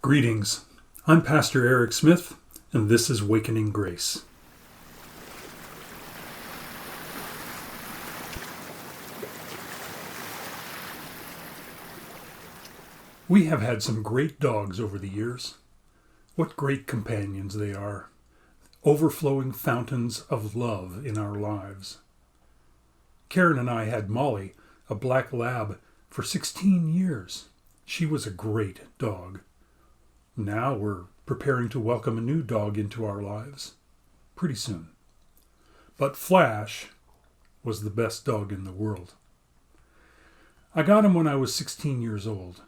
Greetings. I'm Pastor Eric Smith, and this is Wakening Grace. We have had some great dogs over the years. What great companions they are, overflowing fountains of love in our lives. Karen and I had Molly, a black lab, for 16 years. She was a great dog. Now we're preparing to welcome a new dog into our lives pretty soon. But Flash was the best dog in the world. I got him when I was 16 years old.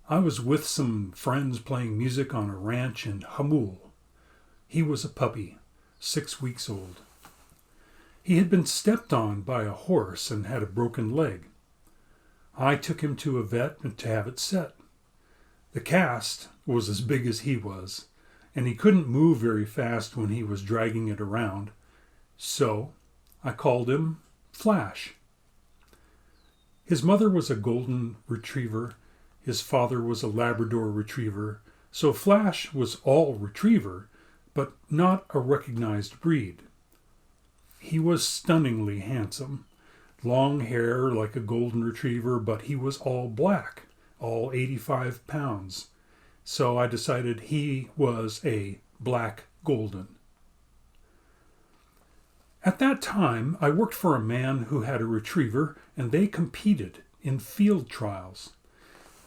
I was with some friends playing music on a ranch in Hamul. He was a puppy, 6 weeks old. He had been stepped on by a horse and had a broken leg. I took him to a vet to have it set. The cast was as big as he was, and he couldn't move very fast when he was dragging it around, so I called him Flash. His mother was a golden retriever, his father was a Labrador retriever, so Flash was all retriever, but not a recognized breed. He was stunningly handsome, long hair like a golden retriever, but he was all black, all 85 pounds. So I decided he was a black golden. At that time, I worked for a man who had a retriever, and they competed in field trials.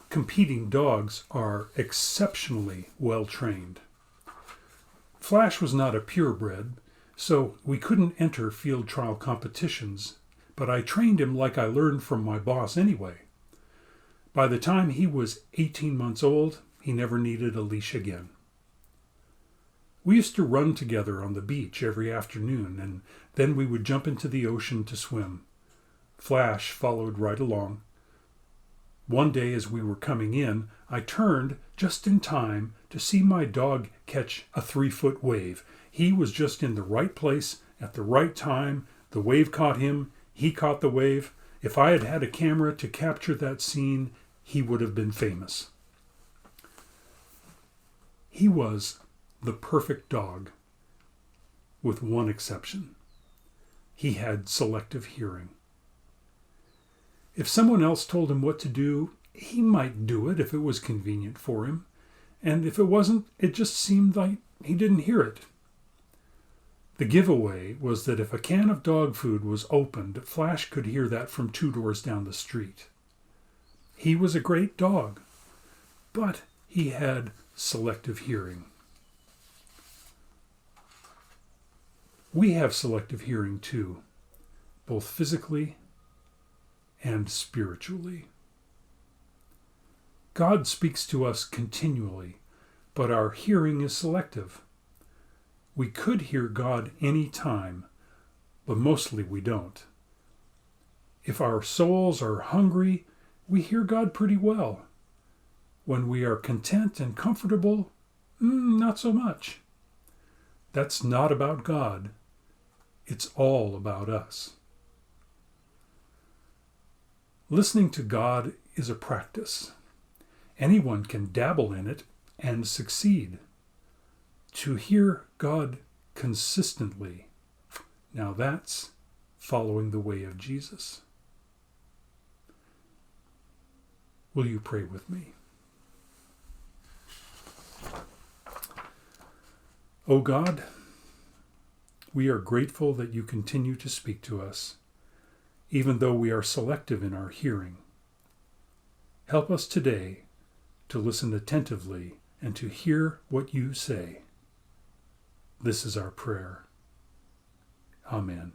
Competing dogs are exceptionally well trained. Flash was not a purebred, so we couldn't enter field trial competitions, but I trained him like I learned from my boss anyway. By the time he was 18 months old, he never needed a leash again. We used to run together on the beach every afternoon, and then we would jump into the ocean to swim. Flash followed right along. One day as we were coming in, I turned just in time to see my dog catch a 3-foot wave. He was just in the right place at the right time. The wave caught him. He caught the wave. If I had had a camera to capture that scene, he would have been famous. He was the perfect dog, with one exception. He had selective hearing. If someone else told him what to do, he might do it if it was convenient for him, and if it wasn't, it just seemed like he didn't hear it. The giveaway was that if a can of dog food was opened, Flash could hear that from 2 doors down the street. He was a great dog, but he had selective hearing. We have selective hearing too, both physically and spiritually. God speaks to us continually, but our hearing is selective. We could hear God any time, but mostly we don't. If our souls are hungry, we hear God pretty well. When we are content and comfortable, not so much. That's not about God. It's all about us. Listening to God is a practice. Anyone can dabble in it and succeed. To hear God consistently, now that's following the way of Jesus. Will you pray with me? O God, we are grateful that you continue to speak to us, even though we are selective in our hearing. Help us today to listen attentively and to hear what you say. This is our prayer. Amen.